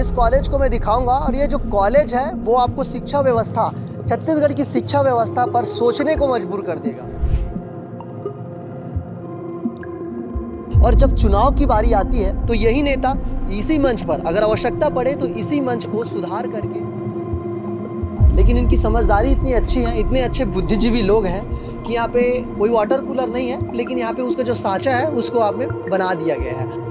इस कॉलेज को मैं दिखाऊंगा और ये जो कॉलेज है वो आपको शिक्षा व्यवस्था, छत्तीसगढ़ की शिक्षा व्यवस्था पर सोचने को मजबूर कर देगा। और जब चुनाव की बारी आती है तो यही नेता इसी मंच पर अगर आवश्यकता पड़े तो इसी मंच को सुधार करके, लेकिन इनकी समझदारी इतनी अच्छी है, इतने अच्छे बुद्धिजीवी लोग हैं कि यहाँ पे कोई वाटर कूलर नहीं है, लेकिन यहाँ पे उसका जो सांचा है उसको आप में बना दिया गया है।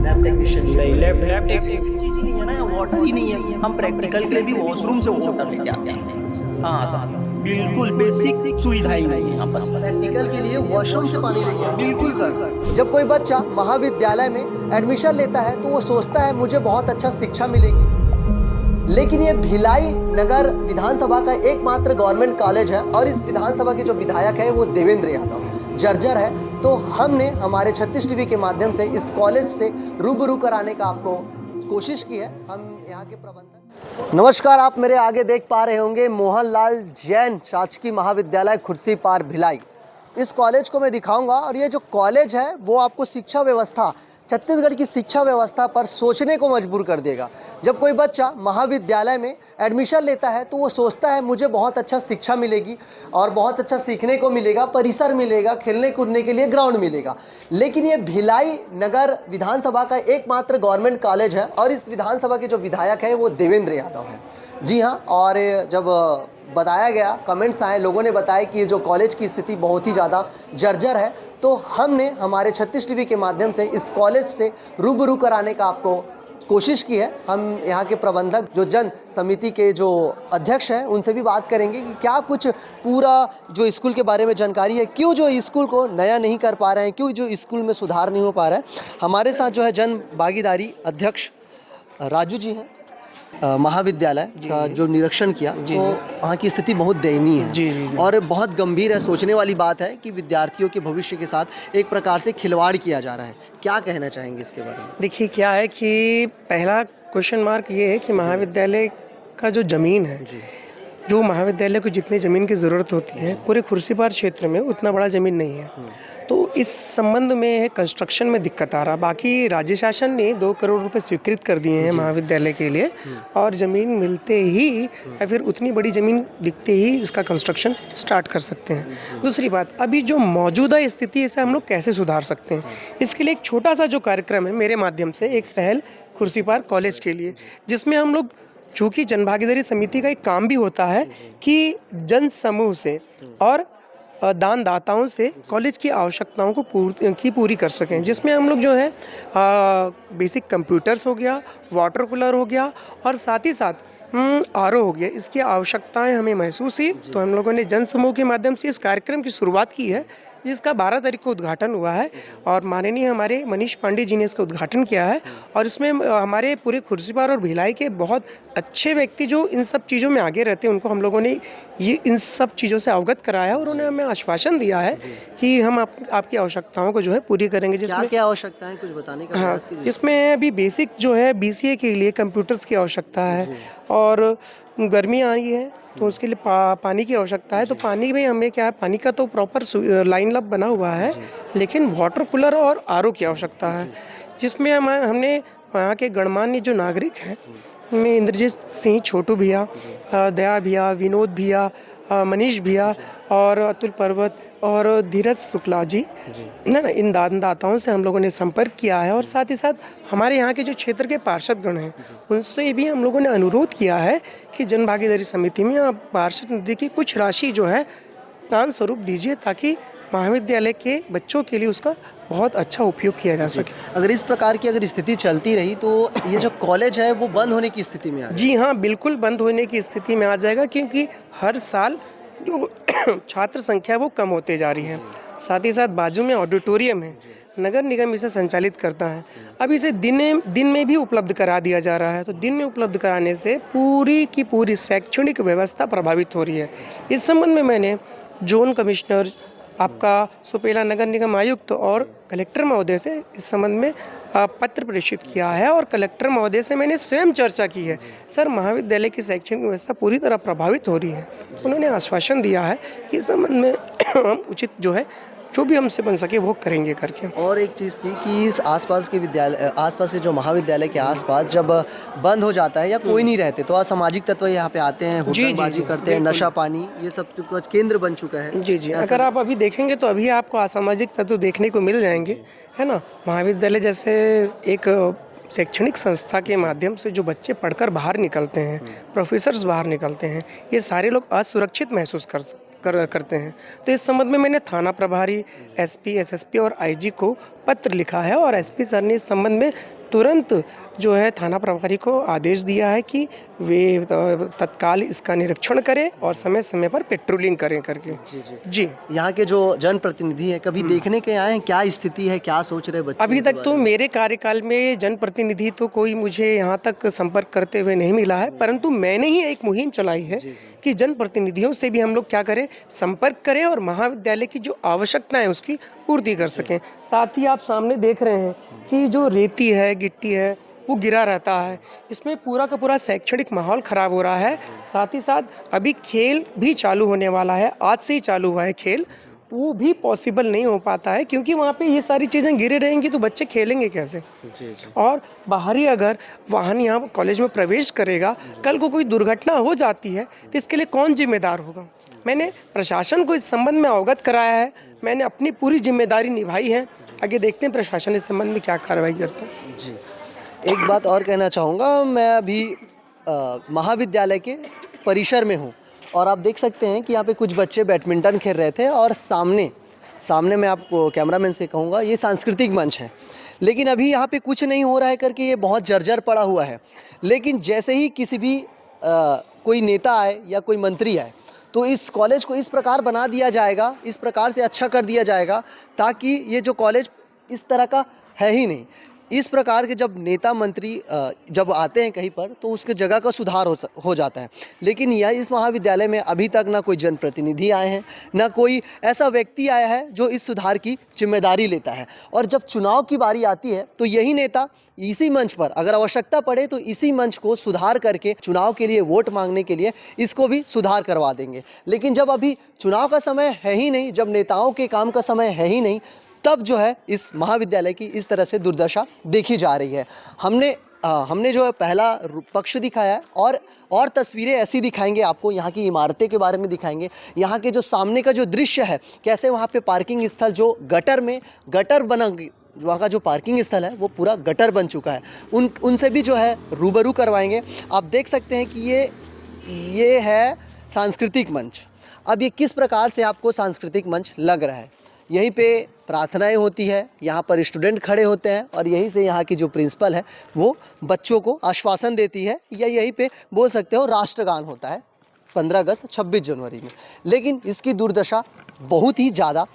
लैब टेक्नीशियन नहीं, लैब टेक्नीशियन चीज ही नहीं है ना, वाटर ही नहीं है। हम प्रैक्टिकल के लिए भी वॉशरूम से वाटर लेके आते हैं। हाँ सर, बिल्कुल बेसिक सुविधाएं नहीं है यहाँ पर। प्रैक्टिकल के लिए वॉशरूम से पानी लेके आते हैं। बिल्कुल सर। जब कोई बच्चा महाविद्यालय में एडमिशन लेता है तो वो सोचता है मुझे बहुत अच्छा शिक्षा मिलेगी, लेकिन ये भिलाई नगर विधानसभा का एकमात्र गवर्नमेंट कॉलेज है और इस विधानसभा के जो विधायक है वो देवेंद्र यादव जर्जर है। तो हमने हमारे 36 टीवी के माध्यम से इस कॉलेज से रूबरू कराने का आपको कोशिश की है। हम यहाँ के प्रबंधक, नमस्कार, आप मेरे आगे देख पा रहे होंगे मोहनलाल जैन शासकीय महाविद्यालय खुर्सीपार भिलाई। इस कॉलेज को मैं दिखाऊंगा और ये जो कॉलेज है वो आपको शिक्षा व्यवस्था, छत्तीसगढ़ की शिक्षा व्यवस्था पर सोचने को मजबूर कर देगा। जब कोई बच्चा महाविद्यालय में एडमिशन लेता है तो वो सोचता है मुझे बहुत अच्छा शिक्षा मिलेगी और बहुत अच्छा सीखने को मिलेगा, परिसर मिलेगा, खेलने कूदने के लिए ग्राउंड मिलेगा, लेकिन ये भिलाई नगर विधानसभा का एकमात्र गवर्नमेंट कॉलेज है और इस विधानसभा के जो विधायक है वो देवेंद्र यादव है। जी हाँ, और जब बताया गया, कमेंट्स आए, लोगों ने बताया कि ये जो कॉलेज की स्थिति बहुत ही ज़्यादा जर्जर है, तो हमने हमारे 36 टीवी के माध्यम से इस कॉलेज से रूबरू कराने का आपको कोशिश की है। हम यहाँ के प्रबंधक जो जन समिति के जो अध्यक्ष हैं उनसे भी बात करेंगे कि क्या कुछ पूरा जो स्कूल के बारे में जानकारी है, क्यों जो स्कूल को नया नहीं कर पा रहे हैं, क्यों जो स्कूल में सुधार नहीं हो पा रहा है। हमारे साथ जो है जन भागीदारी अध्यक्ष राजू जी हैं। महाविद्यालय का जो निरीक्षण किया तो वहाँ की स्थिति बहुत दयनीय है। जी। और बहुत गंभीर है। सोचने वाली बात है कि विद्यार्थियों के भविष्य के साथ एक प्रकार से खिलवाड़ किया जा रहा है। क्या कहना चाहेंगे इसके बारे में? देखिए, क्या है कि पहला क्वेश्चन मार्क ये है कि महाविद्यालय का जो ज़मीन है, जो महाविद्यालय को जितनी ज़मीन की ज़रूरत होती है पूरे खुर्सीपार क्षेत्र में उतना बड़ा ज़मीन नहीं है। तो इस संबंध में कंस्ट्रक्शन में दिक्कत आ रहा। बाकी राज्य शासन ने 2 करोड़ रुपए स्वीकृत कर दिए हैं महाविद्यालय के लिए और ज़मीन मिलते ही या फिर उतनी बड़ी ज़मीन दिखते ही इसका कंस्ट्रक्शन स्टार्ट कर सकते हैं। दूसरी बात, अभी जो मौजूदा स्थिति है इसे हम लोग कैसे सुधार सकते हैं, इसके लिए एक छोटा सा जो कार्यक्रम है मेरे माध्यम से, एक पहल खुर्सीपार कॉलेज के लिए, जिसमें हम लोग, चूँकि जनभागीदारी समिति का एक काम भी होता है कि जन समूह से और दानदाताओं से कॉलेज की आवश्यकताओं को पूरी कर सकें, जिसमें हम लोग जो है बेसिक कंप्यूटर्स हो गया, वाटर कूलर हो गया और साथ ही साथ आरओ हो गया, इसकी आवश्यकताएं हमें महसूस हुई। तो हम लोगों ने जन समूह के माध्यम से इस कार्यक्रम की शुरुआत की है, जिसका 12 तारीख को उद्घाटन हुआ है और माननीय हमारे मनीष पांडे जी ने इसका उद्घाटन किया है। और इसमें हमारे पूरे खुर्सीपार और भिलाई के बहुत अच्छे व्यक्ति जो इन सब चीज़ों में आगे रहते हैं, उनको हम लोगों ने ये इन सब चीज़ों से अवगत कराया और उन्होंने हमें आश्वासन दिया है कि हम आपकी आवश्यकताओं को जो है पूरी करेंगे। जिसमें क्या आवश्यकता है कुछ बताने का प्रयास कीजिए। जिसमें अभी बेसिक जो है BCA के लिए कंप्यूटर्स की आवश्यकता है और गर्मी आ रही है तो उसके लिए पानी की आवश्यकता है। तो पानी में हमें क्या है, पानी का तो प्रॉपर लाइन अप बना हुआ है, लेकिन वाटर कूलर और आरओ की आवश्यकता है, जिसमें हमने वहाँ के गणमान्य जो नागरिक हैं उनमें इंद्रजीत सिंह छोटू भैया, दया भैया, विनोद भैया, मनीष भैया और अतुल पर्वत और धीरज शुक्ला जी ना, इन दानदाताओं से हम लोगों ने संपर्क किया है। और साथ ही साथ हमारे यहाँ के जो क्षेत्र के पार्षदगण हैं उनसे भी हम लोगों ने अनुरोध किया है कि जन भागीदारी समिति में आप पार्षद निधि की कुछ राशि जो है दान स्वरूप दीजिए, ताकि महाविद्यालय के बच्चों के लिए उसका बहुत अच्छा उपयोग किया जा सके। अगर इस प्रकार की स्थिति चलती रही तो ये जो कॉलेज है वो बंद होने की स्थिति में आ जाएगा। जी हाँ, बिल्कुल बंद होने की स्थिति में आ जाएगा, क्योंकि हर साल जो छात्र संख्या वो कम होते जा रही है। साथ ही साथ बाजू में ऑडिटोरियम है, नगर निगम इसे संचालित करता है। अब इसे दिन में भी उपलब्ध करा दिया जा रहा है, तो दिन में उपलब्ध कराने से पूरी की पूरी शैक्षणिक व्यवस्था प्रभावित हो रही है। इस संबंध में मैंने जोन कमिश्नर आपका सुपेला नगर निगम आयुक्त और कलेक्टर महोदय से इस संबंध में पत्र प्रेषित किया है और कलेक्टर महोदय से मैंने स्वयं चर्चा की है। सर, महाविद्यालय की शैक्षणिक व्यवस्था पूरी तरह प्रभावित हो रही है। उन्होंने आश्वासन दिया है कि इस संबंध में हम उचित जो है जो भी हमसे बन सके वो करेंगे करके। और एक चीज़ थी कि इस आसपास के विद्यालय, आसपास से जो महाविद्यालय के आसपास जब बंद हो जाता है या कोई नहीं रहते तो असामाजिक तत्व यहाँ पे आते हैं, हुक्काबाजी करते हैं, नशा पानी, ये सब कुछ केंद्र बन चुका है। जी जी, अगर आप अभी देखेंगे तो अभी आपको असामाजिक तत्व देखने को मिल जाएंगे, है ना। महाविद्यालय जैसे एक शैक्षणिक संस्था के माध्यम से जो बच्चे पढ़कर बाहर निकलते हैं, प्रोफेसर्स बाहर निकलते हैं, ये सारे लोग असुरक्षित महसूस करते हैं। तो इस संबंध में मैंने थाना प्रभारी, एसपी, एसएसपी और आईजी को पत्र लिखा है और एसपी सर ने इस संबंध में तुरंत जो है थाना प्रभारी को आदेश दिया है कि वे तत्काल इसका निरीक्षण करें और समय समय पर पेट्रोलिंग करें करके। जी, यहाँ के जो जनप्रतिनिधि हैं कभी देखने के आए हैं, क्या स्थिति है, क्या सोच रहे बच्चे? अभी तक तो मेरे कार्यकाल में जनप्रतिनिधि तो कोई मुझे यहाँ तक संपर्क करते हुए नहीं मिला है, परंतु मैंने ही एक मुहिम चलाई है कि जनप्रतिनिधियों से भी हम लोग क्या करें, संपर्क करें और महाविद्यालय की जो आवश्यकता है उसकी पूर्ति कर सकें। साथ ही आप सामने देख रहे हैं कि जो रेती है, गिट्टी है, वो गिरा रहता है, इसमें पूरा का पूरा शैक्षणिक माहौल ख़राब हो रहा है। साथ ही साथ अभी खेल भी चालू होने वाला है, आज से ही चालू हुआ है खेल, वो भी पॉसिबल नहीं हो पाता है क्योंकि वहाँ पे ये सारी चीज़ें गिरे रहेंगी तो बच्चे खेलेंगे कैसे। और बाहरी अगर वाहन यहाँ कॉलेज में प्रवेश करेगा, कल को कोई दुर्घटना हो जाती है तो इसके लिए कौन जिम्मेदार होगा। मैंने प्रशासन को इस संबंध में अवगत कराया है, मैंने अपनी पूरी जिम्मेदारी निभाई है। आगे देखते हैं प्रशासन इस संबंध में क्या कार्रवाई करता है। जी, एक बात और कहना चाहूँगा, मैं अभी महाविद्यालय के परिसर में हूँ और आप देख सकते हैं कि यहाँ पे कुछ बच्चे बैडमिंटन खेल रहे थे और सामने मैं आपको कैमरामैन से कहूँगा ये सांस्कृतिक मंच है, लेकिन अभी यहाँ पे कुछ नहीं हो रहा है करके ये बहुत जर्जर पड़ा हुआ है। लेकिन जैसे ही किसी भी कोई नेता आए या कोई मंत्री आए तो इस कॉलेज को इस प्रकार बना दिया जाएगा, इस प्रकार से अच्छा कर दिया जाएगा ताकि ये जो कॉलेज इस तरह का है ही नहीं। इस प्रकार के जब नेता मंत्री जब आते हैं कहीं पर तो उसके जगह का सुधार हो जाता है। लेकिन यह इस महाविद्यालय में अभी तक ना कोई जनप्रतिनिधि आए हैं, ना कोई ऐसा व्यक्ति आया है जो इस सुधार की जिम्मेदारी लेता है। और जब चुनाव की बारी आती है तो यही नेता इसी मंच पर अगर आवश्यकता पड़े तो इसी मंच को सुधार करके चुनाव के लिए वोट मांगने के लिए इसको भी सुधार करवा देंगे। लेकिन जब अभी चुनाव का समय है ही नहीं, जब नेताओं के काम का समय है ही नहीं, तब जो है इस महाविद्यालय की इस तरह से दुर्दशा देखी जा रही है। हमने जो है पहला पक्ष दिखाया है और तस्वीरें ऐसी दिखाएंगे आपको, यहाँ की इमारतें के बारे में दिखाएंगे, यहाँ के जो सामने का जो दृश्य है, कैसे वहाँ पे पार्किंग स्थल जो गटर बना, वहाँ का जो पार्किंग स्थल है वो पूरा गटर बन चुका है, उनसे भी जो है रूबरू करवाएंगे। आप देख सकते हैं कि ये है सांस्कृतिक मंच। अब ये किस प्रकार से आपको सांस्कृतिक मंच लग रहा है, यहीं पे प्रार्थनाएं होती है, यहाँ पर स्टूडेंट खड़े होते हैं और यहीं से यहाँ की जो प्रिंसिपल है वो बच्चों को आश्वासन देती है, या यहीं पे बोल सकते हो राष्ट्रगान होता है 15 अगस्त 26 जनवरी में। लेकिन इसकी दुर्दशा बहुत ही ज़्यादा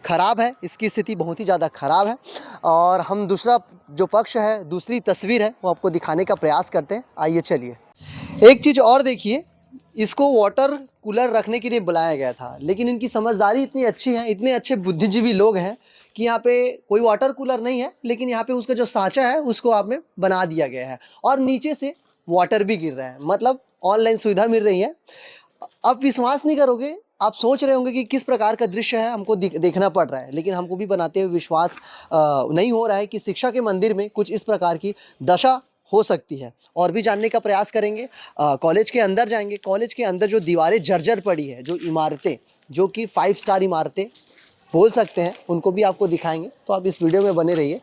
ख़राब है, इसकी स्थिति बहुत ही ज़्यादा ख़राब है। और हम दूसरा जो पक्ष है, दूसरी तस्वीर है वो आपको दिखाने का प्रयास करते हैं। आइए चलिए। एक चीज़ और देखिए, इसको वाटर कूलर रखने के लिए बुलाया गया था, लेकिन इनकी समझदारी इतनी अच्छी है, इतने अच्छे बुद्धिजीवी लोग हैं कि यहाँ पे कोई वाटर कूलर नहीं है, लेकिन यहाँ पे उसका जो सांचा है उसको आप में बना दिया गया है और नीचे से वाटर भी गिर रहा है, मतलब ऑनलाइन सुविधा मिल रही है। आप विश्वास नहीं करोगे, आप सोच रहे होंगे कि किस प्रकार का दृश्य है, हमको देखना पड़ रहा है, लेकिन हमको भी बनाते हुए विश्वास नहीं हो रहा है कि शिक्षा के मंदिर में कुछ इस प्रकार की दशा हो सकती है। और भी जानने का प्रयास करेंगे, कॉलेज के अंदर जाएंगे। कॉलेज के अंदर जो दीवारें जर्जर पड़ी है, जो इमारतें जो कि 5 स्टार इमारतें बोल सकते हैं, उनको भी आपको दिखाएंगे, तो आप इस वीडियो में बने रहिए।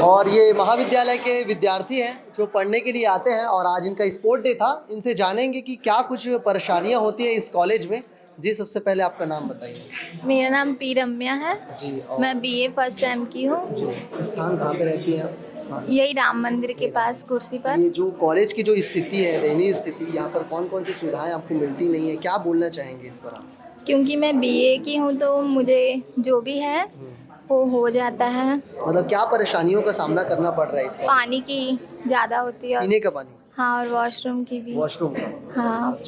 और ये महाविद्यालय के विद्यार्थी हैं जो पढ़ने के लिए आते हैं और आज इनका स्पोर्ट डे था, इनसे जानेंगे कि क्या कुछ परेशानियाँ होती हैं इस कॉलेज में। जी, सबसे पहले आपका नाम बताइए। मेरा नाम पी रम्या है जी, और मैं बीए फर्स्ट सेम की हूँ। जी, स्थान कहाँ पे रहती हैं? हाँ। यही राम मंदिर के पास कुर्सी पर। ये जो कॉलेज की जो स्थिति है, दयनीय स्थिति, यहाँ पर कौन कौन सी सुविधाएं आपको मिलती नहीं है, क्या बोलना चाहेंगे इस पर आप? क्योंकि मैं बीए की हूँ तो मुझे जो भी है वो हो जाता है। मतलब क्या परेशानियों का सामना करना पड़ रहा है इसका? पानी की ज़्यादा होती है। पीने का पानी? हाँ, और वॉशरूम की भी। वॉशरूम का। हाँ।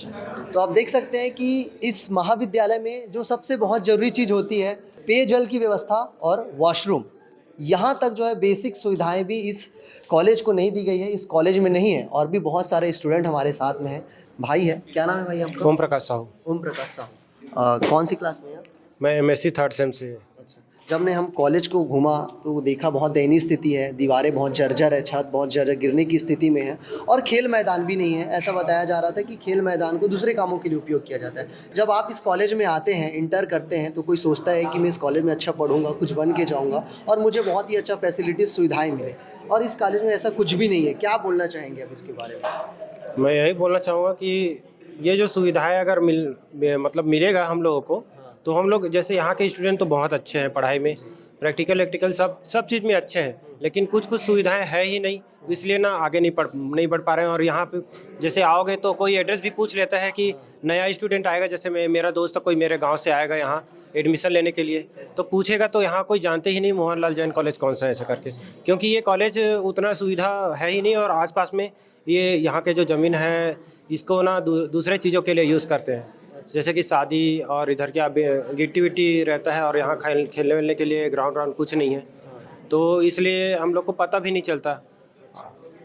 तो आप देख सकते हैं कि इस महाविद्यालय में जो सबसे बहुत ज़रूरी चीज़ होती है पेयजल की व्यवस्था और वॉशरूम, यहाँ तक जो है बेसिक सुविधाएं भी इस कॉलेज को नहीं दी गई है, इस कॉलेज में नहीं है। और भी बहुत सारे स्टूडेंट हमारे साथ में हैं। भाई है, क्या नाम है भाई आपका? ओम प्रकाश साहू। ओम प्रकाश साहू। कौन सी क्लास में हैं आप? मैं एमएससी थर्ड सेम से। अच्छा, जब ने हम कॉलेज को घूमा तो देखा बहुत दयनीय स्थिति है, दीवारें बहुत जर्जर है, छत बहुत जर्जर गिरने की स्थिति में है और खेल मैदान भी नहीं है। ऐसा बताया जा रहा था कि खेल मैदान को दूसरे कामों के लिए उपयोग किया जाता है। जब आप इस कॉलेज में आते हैं, इंटर करते हैं, तो कोई सोचता है कि मैं इस कॉलेज में अच्छा पढ़ूंगा, कुछ बन के जाऊँगा और मुझे बहुत ही अच्छा फैसिलिटीज़ सुविधाएँ मिले, और इस कॉलेज में ऐसा कुछ भी नहीं है। क्या बोलना चाहेंगे आप इसके बारे में? मैं यही बोलना चाहूँगा कि ये जो सुविधाएं अगर मतलब मिलेगा हम लोगों को, तो हम लोग जैसे यहाँ के स्टूडेंट तो बहुत अच्छे हैं पढ़ाई में, प्रैक्टिकल वैक्टिकल सब चीज़ में अच्छे हैं, लेकिन कुछ सुविधाएं है ही नहीं, इसलिए ना आगे नहीं बढ़ पा रहे हैं। और यहाँ पे जैसे आओगे तो कोई एड्रेस भी पूछ लेता है कि नया स्टूडेंट आएगा, जैसे मेरा दोस्त कोई मेरे गांव से आएगा यहाँ एडमिशन लेने के लिए, तो पूछेगा तो यहाँ कोई जानते ही नहीं मोहनलाल जैन कॉलेज कौन सा है, ऐसा करके, क्योंकि ये कॉलेज उतना सुविधा है ही नहीं। और आसपास में ये यहाँ के जो ज़मीन है इसको ना दूसरे चीज़ों के लिए यूज़ करते हैं, जैसे कि शादी, और इधर क्या गिट्टी विट्टी रहता है, और यहाँ खेलने वेलने के लिए ग्राउंड कुछ नहीं है, तो इसलिए हम लोग को पता भी नहीं चलता।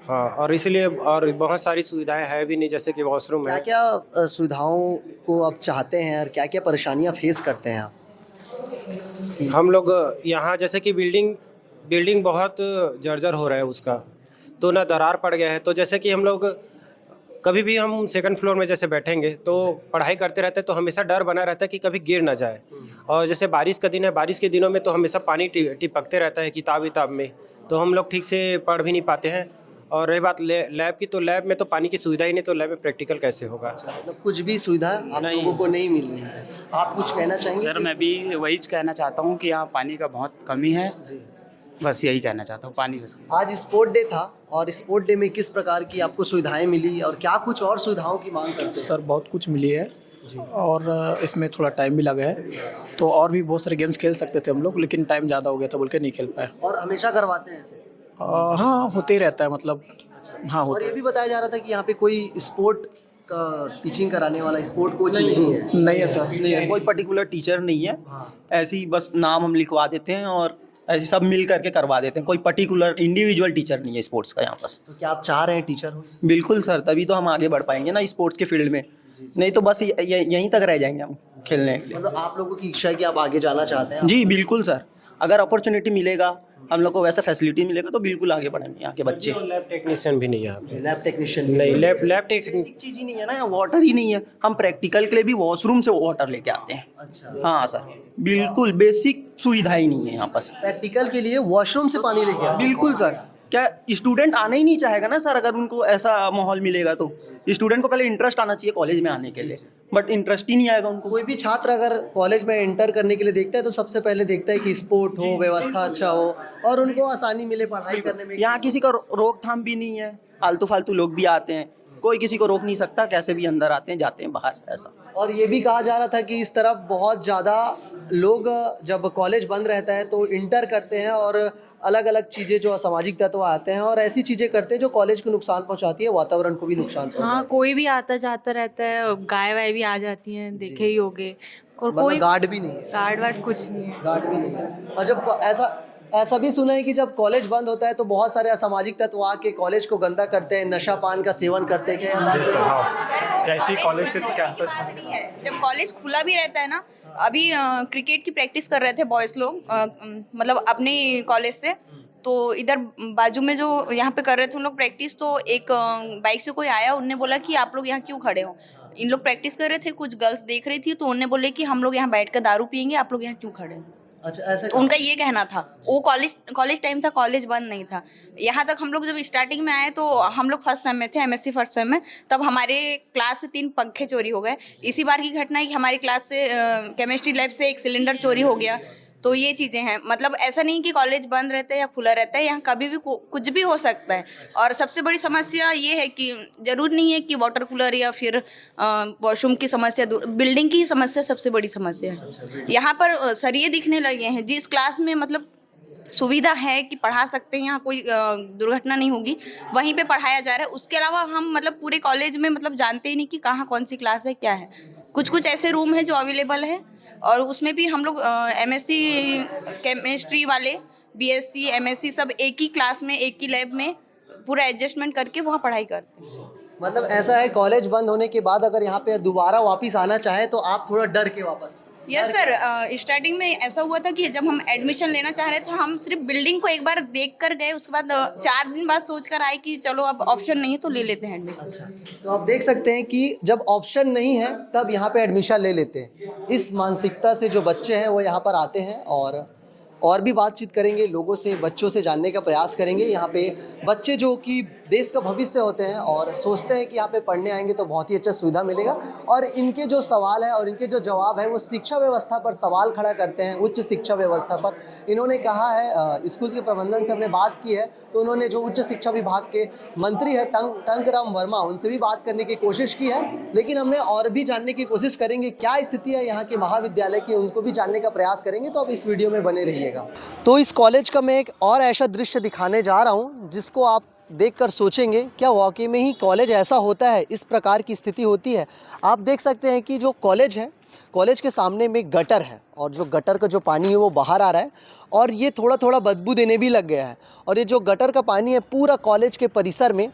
हाँ, और इसलिए और बहुत सारी सुविधाएं है भी नहीं, जैसे कि वॉशरूम है। क्या क्या सुविधाओं को आप चाहते हैं और क्या क्या परेशानियां फेस करते हैं आप? हम लोग यहाँ जैसे कि बिल्डिंग बहुत जर्जर हो रहा है उसका, तो ना दरार पड़ गया है, तो जैसे कि हम लोग कभी भी हम सेकंड फ्लोर में जैसे बैठेंगे तो पढ़ाई करते रहते हैं, तो हमेशा डर बना रहता है कि कभी गिर ना जाए। और जैसे बारिश का दिन है, बारिश के दिनों में तो हमेशा पानी टिपकते रहता है किताब में, तो हम लोग ठीक से पढ़ भी नहीं पाते हैं। और रही बात लैब की, तो लैब में तो पानी की सुविधा ही नहीं, तो लैब में प्रैक्टिकल कैसे होगा? मतलब कुछ भी सुविधा आप लोगों को नहीं मिल रही है। आप कुछ कहना चाहेंगे? सर मैं भी वही कहना चाहता हूँ कि यहाँ पानी का बहुत कमी है, बस यही कहना चाहता हूँ, पानी बस। आज स्पोर्ट डे था, और स्पोर्ट डे में किस प्रकार की आपको सुविधाएं मिली और क्या कुछ और सुविधाओं की मांग करते हैं? सर बहुत कुछ मिली है, और इसमें थोड़ा टाइम भी लगा है, तो और भी बहुत सारे गेम्स खेल सकते थे हम लोग, लेकिन टाइम ज़्यादा हो गया था बोल के नहीं खेल पाए। और हमेशा करवाते हैं ऐसे? हाँ, होते ही रहता है, मतलब हाँ और होता ये भी बताया जा रहा था कि यहाँ पे कोई स्पोर्ट का टीचिंग कराने वाला स्पोर्ट कोच नहीं है। है। नहीं है सर, नहीं है, कोई पर्टिकुलर टीचर नहीं है, ऐसे ही बस नाम हम लिखवा देते हैं और ऐसे सब मिल करके करवा देते हैं। कोई पर्टिकुलर इंडिविजुअल टीचर नहीं है स्पोर्ट्स का यहाँ पास। तो क्या आप चाह रहे हैं टीचर हो? बिल्कुल सर, तभी तो हम आगे बढ़ पाएंगे ना स्पोर्ट्स के फील्ड में, नहीं तो बस यहीं तक रह जाएंगे हम खेलने के लिए। मतलब आप लोगों की इच्छा है कि आप आगे जाना चाहते हैं? जी बिल्कुल सर, अगर अपॉर्चुनिटी मिलेगा, हम लोग को वैसा फैसिलिटी मिलेगा तो बिल्कुल आगे बढ़ेंगे यहाँ के बच्चे। लैब टेक्नीशियन भी नहीं है यहाँ पे। लैब टेक्नीशियन नहीं, लैब टेक्नीशियन चीज़ ही नहीं है ना, यहाँ वाटर ही नहीं है। हम प्रैक्टिकल के लिए भी वॉशरूम से वाटर लेके आते हैं। अच्छा, हाँ सर, बिल्कुल बेसिक सुविधा ही नहीं है यहाँ पास। प्रैक्टिकल के लिए वॉशरूम से पानी लेके आते हैं? बिल्कुल सर, क्या स्टूडेंट आना ही नहीं चाहेगा ना सर, अगर उनको ऐसा माहौल मिलेगा तो। स्टूडेंट को पहले इंटरेस्ट आना चाहिए कॉलेज में आने के लिए, बट इंटरेस्ट ही नहीं आएगा उनको। कोई भी छात्र अगर कॉलेज में एंटर करने के लिए देखता है तो सबसे पहले देखता है कि स्पोर्ट हो, व्यवस्था अच्छा हो और उनको आसानी मिले पढ़ाई करने में। यहाँ किसी का रोकथाम भी नहीं है, आलतू फालतू लोग भी आते हैं, कोई किसी को रोक नहीं सकता, कैसे भी अंदर आते हैं जाते हैं बाहर, ऐसा। और ये भी कहा जा रहा था कि इस तरफ बहुत ज़्यादा लोग जब कॉलेज बंद रहता है तो इंटर करते हैं और अलग अलग चीज़ें जो असामाजिक तत्व आते हैं और ऐसी चीज़ें करते हैं जो कॉलेज को नुकसान पहुंचाती है, वातावरण को भी नुकसान पहुंचाती है। हाँ, कोई भी आता जाता रहता है, गाय वाय भी आ जाती हैं, देखे ही होगे। और मतलब कोई गार्ड भी नहीं है? गार्ड वार्ड कुछ नहीं है। गार्ड भी नहीं है। और जब ऐसा भी सुना है कि जब कॉलेज बंद होता है तो बहुत सारे असामाजिक तत्व आके कॉलेज को गंदा करते हैं, नशा पान का सेवन करते हैं। क्या बात है? जैसे कॉलेज के कैंपस जब कॉलेज खुला भी रहता है ना, अभी क्रिकेट की प्रैक्टिस कर रहे थे बॉयज लोग, मतलब अपने कॉलेज से, तो इधर बाजू में जो यहाँ पे कर रहे थे उन लोग प्रैक्टिस, तो एक बाइक से कोई आया, उनने बोला कि आप लोग यहाँ क्यों खड़े हो। इन लोग प्रैक्टिस कर रहे थे, कुछ गर्ल्स देख रही थी, तो उन्होंने बोले कि हम लोग यहाँ बैठ कर दारू पियेंगे, आप लोग यहाँ क्यों खड़े हो। अच्छा, ऐसा तो उनका ये कहना था। वो कॉलेज टाइम था, कॉलेज बंद नहीं था। यहाँ तक हम लोग जब स्टार्टिंग में आए तो हम लोग फर्स्ट सेम में थे, एमएससी फर्स्ट सेम में, तब हमारे क्लास से 3 पंखे चोरी हो गए। इसी बार की घटना है कि हमारी क्लास से केमिस्ट्री लैब से एक सिलेंडर चोरी हो गया। तो ये चीज़ें हैं, मतलब ऐसा नहीं कि कॉलेज बंद रहता है या खुला रहता है, यहाँ कभी भी कुछ भी हो सकता है। और सबसे बड़ी समस्या ये है कि ज़रूर नहीं है कि वाटर कूलर या फिर वॉशरूम की समस्या, बिल्डिंग की ही समस्या सबसे बड़ी समस्या है। यहाँ पर सरिये दिखने लगे हैं, जिस क्लास में मतलब सुविधा है कि पढ़ा सकते हैं, यहाँ कोई दुर्घटना नहीं होगी, वहीं पे पढ़ाया जा रहा है। उसके अलावा हम मतलब पूरे कॉलेज में मतलब जानते ही नहीं कि कहाँ कौन सी क्लास है, क्या है। कुछ कुछ ऐसे रूम है जो अवेलेबल है, और उसमें भी हम लोग एमएससी केमिस्ट्री वाले, बीएससी, एमएससी सब एक ही क्लास में, एक ही लैब में पूरा एडजस्टमेंट करके वहाँ पढ़ाई करते हैं। मतलब ऐसा है कॉलेज बंद होने के बाद अगर यहाँ पे दोबारा वापस आना चाहे तो आप थोड़ा डर के वापस? यस सर, स्टार्टिंग में ऐसा हुआ था कि जब हम एडमिशन लेना चाह रहे थे, हम सिर्फ बिल्डिंग को एक बार देख कर गए, उसके बाद 4 दिन बाद सोच कर आए कि चलो अब ऑप्शन नहीं है तो ले लेते हैं एडमिशन। अच्छा, तो आप देख सकते हैं कि जब ऑप्शन नहीं है तब यहाँ पे एडमिशन ले लेते हैं। इस मानसिकता से जो बच्चे हैं वो यहाँ पर आते हैं और भी बातचीत करेंगे लोगों से, बच्चों से जानने का प्रयास करेंगे। यहाँ पे बच्चे जो कि देश का भविष्य होते हैं और सोचते हैं कि यहाँ पे पढ़ने आएंगे तो बहुत ही अच्छा सुविधा मिलेगा, और इनके जो सवाल है और इनके जो जवाब है वो शिक्षा व्यवस्था पर सवाल खड़ा करते हैं, उच्च शिक्षा व्यवस्था पर। इन्होंने कहा है, स्कूल के प्रबंधन से हमने बात की है तो उन्होंने जो उच्च शिक्षा विभाग के मंत्री है टंकराम वर्मा, उनसे भी बात करने की कोशिश की है, लेकिन हमने और भी जानने की कोशिश करेंगे क्या स्थिति है यहाँ के महाविद्यालय की, उनको भी जानने का प्रयास करेंगे। तो आप इस वीडियो में बने रहिएगा। तो इस कॉलेज का मैं एक और ऐसा दृश्य दिखाने जा रहा हूँ जिसको आप देखकर सोचेंगे क्या वाकई में ही कॉलेज ऐसा होता है, इस प्रकार की स्थिति होती है। आप देख सकते हैं कि जो कॉलेज है, कॉलेज के सामने में गटर है और जो गटर का जो पानी है वो बाहर आ रहा है और ये थोड़ा थोड़ा बदबू देने भी लग गया है, और ये जो गटर का पानी है पूरा कॉलेज के परिसर में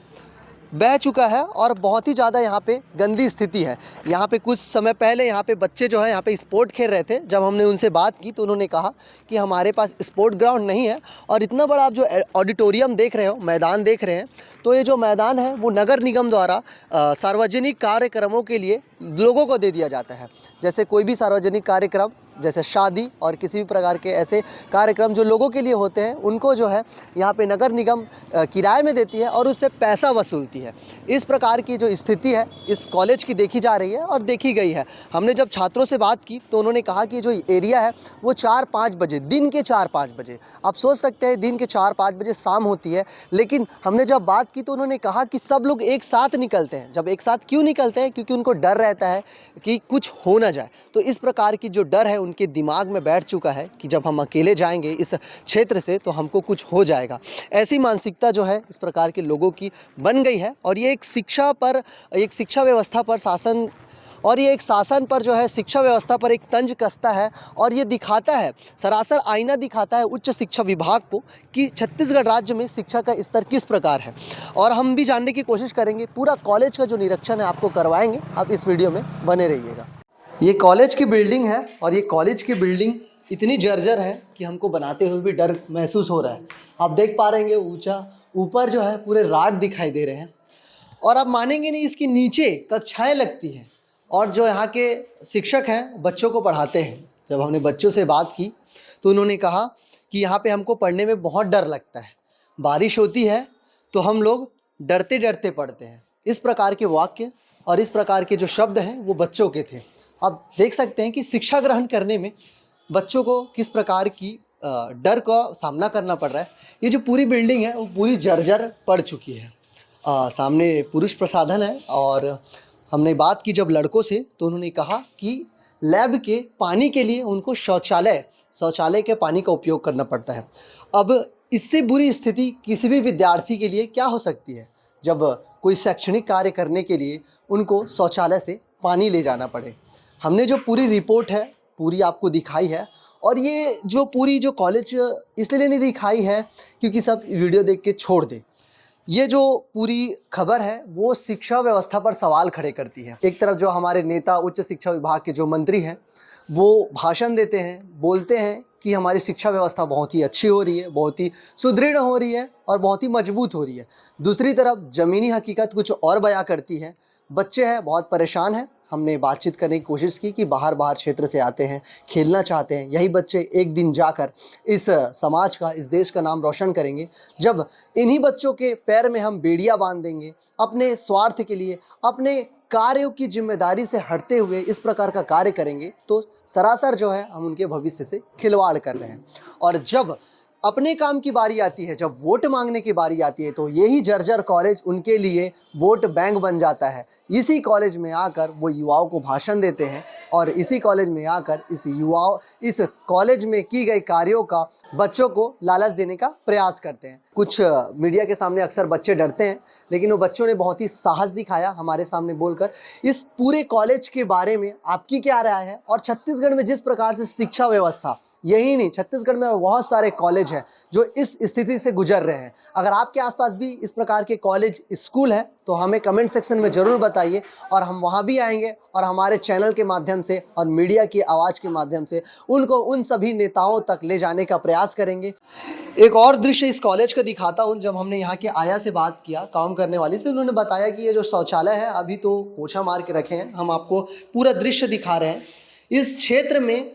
बह चुका है और बहुत ही ज़्यादा यहाँ पे गंदी स्थिति है। यहाँ पे कुछ समय पहले यहाँ पे बच्चे जो है यहाँ पे स्पोर्ट खेल रहे थे, जब हमने उनसे बात की तो उन्होंने कहा कि हमारे पास स्पोर्ट ग्राउंड नहीं है, और इतना बड़ा आप जो ऑडिटोरियम देख रहे हो, मैदान देख रहे हैं, तो ये जो मैदान है वो नगर निगम द्वारा सार्वजनिक कार्यक्रमों के लिए लोगों को दे दिया जाता है। जैसे कोई भी सार्वजनिक कार्यक्रम, जैसे शादी और किसी भी प्रकार के ऐसे कार्यक्रम जो लोगों के लिए होते हैं, उनको जो है यहाँ पे नगर निगम किराए में देती है और उससे पैसा वसूलती है। इस प्रकार की जो स्थिति है इस कॉलेज की देखी जा रही है और देखी गई है। हमने जब छात्रों से बात की तो उन्होंने कहा कि जो एरिया है वो 4-5 बजे, दिन के 4-5 बजे, आप सोच सकते हैं दिन के 4-5 बजे शाम होती है, लेकिन हमने जब बात की तो उन्होंने कहा कि सब लोग एक साथ निकलते हैं। जब एक साथ क्यों निकलते हैं? क्योंकि उनको डर रहता है कि कुछ हो ना जाए। तो इस प्रकार की जो डर है उनके दिमाग में बैठ चुका है कि जब हम अकेले जाएंगे इस क्षेत्र से तो हमको कुछ हो जाएगा। ऐसी मानसिकता जो है इस प्रकार के लोगों की बन गई है, और ये एक शिक्षा व्यवस्था पर शासन, और ये एक शासन पर जो है शिक्षा व्यवस्था पर एक तंज कसता है, और ये दिखाता है, सरासर आईना दिखाता है उच्च शिक्षा विभाग को कि छत्तीसगढ़ राज्य में शिक्षा का स्तर किस प्रकार है। और हम भी जानने की कोशिश करेंगे, पूरा कॉलेज का जो निरीक्षण है आपको करवाएंगे। आप इस वीडियो में बने रहिएगा। ये कॉलेज की बिल्डिंग है और ये कॉलेज की बिल्डिंग इतनी जर्जर है कि हमको बनाते हुए भी डर महसूस हो रहा है। आप देख पा रहे हैं ऊपर जो है पूरे राड दिखाई दे रहे हैं, और आप मानेंगे नहीं इसके नीचे कक्षाएं लगती हैं और जो यहाँ के शिक्षक हैं बच्चों को पढ़ाते हैं। जब हमने बच्चों से बात की तो उन्होंने कहा कि यहाँ पे हमको पढ़ने में बहुत डर लगता है, बारिश होती है तो हम लोग डरते डरते पढ़ते हैं। इस प्रकार के वाक्य और इस प्रकार के जो शब्द हैं वो बच्चों के थे। आप देख सकते हैं कि शिक्षा ग्रहण करने में बच्चों को किस प्रकार की डर का सामना करना पड़ रहा है। ये जो पूरी बिल्डिंग है वो पूरी जर्जर पड़ चुकी है। सामने पुरुष प्रसाधन है, और हमने बात की जब लड़कों से तो उन्होंने कहा कि लैब के पानी के लिए उनको शौचालय के पानी का उपयोग करना पड़ता है। अब इससे बुरी स्थिति किसी भी विद्यार्थी के लिए क्या हो सकती है जब कोई शैक्षणिक कार्य करने के लिए उनको शौचालय से पानी ले जाना पड़े। हमने जो पूरी रिपोर्ट है पूरी आपको दिखाई है, और ये जो पूरी जो कॉलेज इसलिए नहीं दिखाई है क्योंकि सब वीडियो देख के छोड़ दे। ये जो पूरी खबर है वो शिक्षा व्यवस्था पर सवाल खड़े करती है। एक तरफ जो हमारे नेता उच्च शिक्षा विभाग के जो मंत्री हैं वो भाषण देते हैं, बोलते हैं कि हमारी शिक्षा व्यवस्था बहुत ही अच्छी हो रही है, बहुत ही सुदृढ़ हो रही है और बहुत ही मजबूत हो रही है। दूसरी तरफ ज़मीनी हकीकत कुछ और बयां करती है। बच्चे हैं बहुत परेशान हैं। हमने बातचीत करने की कोशिश की कि बाहर क्षेत्र से आते हैं, खेलना चाहते हैं। यही बच्चे एक दिन जाकर इस समाज का, इस देश का नाम रोशन करेंगे। जब इन्हीं बच्चों के पैर में हम बेड़ियां बांध देंगे, अपने स्वार्थ के लिए, अपने कार्यों की जिम्मेदारी से हटते हुए इस प्रकार का कार्य करेंगे, तो सरासर जो है हम उनके भविष्य से खिलवाड़ कर रहे हैं। और जब अपने काम की बारी आती है, जब वोट मांगने की बारी आती है, तो यही जर्जर कॉलेज उनके लिए वोट बैंक बन जाता है। इसी कॉलेज में आकर वो युवाओं को भाषण देते हैं और इसी कॉलेज में आकर इस कॉलेज में की गई कार्यों का बच्चों को लालच देने का प्रयास करते हैं। कुछ मीडिया के सामने अक्सर बच्चे डरते हैं, लेकिन वो बच्चों ने बहुत ही साहस दिखाया हमारे सामने बोलकर। इस पूरे कॉलेज के बारे में आपकी क्या राय है? और छत्तीसगढ़ में जिस प्रकार से शिक्षा व्यवस्था, यही नहीं, छत्तीसगढ़ में बहुत सारे कॉलेज हैं जो इस स्थिति से गुजर रहे हैं। अगर आपके आसपास भी इस प्रकार के कॉलेज, स्कूल है तो हमें कमेंट सेक्शन में ज़रूर बताइए और हम वहाँ भी आएंगे और हमारे चैनल के माध्यम से और मीडिया की आवाज़ के माध्यम से उनको उन सभी नेताओं तक ले जाने का प्रयास करेंगे। एक और दृश्य इस कॉलेज का दिखाता हूँ। जब हमने यहाँ के आया से बात किया, काम करने वाली से, उन्होंने बताया कि ये जो शौचालय है अभी तो पोछा मार के रखे हैं। हम आपको पूरा दृश्य दिखा रहे हैं। इस क्षेत्र में,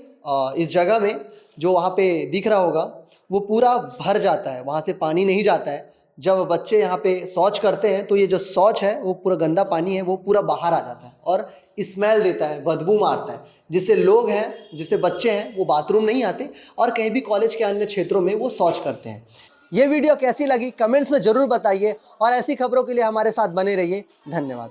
इस जगह में जो वहाँ पे दिख रहा होगा वो पूरा भर जाता है, वहाँ से पानी नहीं जाता है। जब बच्चे यहाँ पे शौच करते हैं तो ये जो शौच है वो पूरा गंदा पानी है, वो पूरा बाहर आ जाता है और स्मेल देता है, बदबू मारता है, जिससे लोग हैं, जिससे बच्चे हैं वो बाथरूम नहीं आते और कहीं भी कॉलेज के अन्य क्षेत्रों में वो शौच करते हैं। ये वीडियो कैसी लगी कमेंट्स में ज़रूर बताइए और ऐसी खबरों के लिए हमारे साथ बने रहिए। धन्यवाद।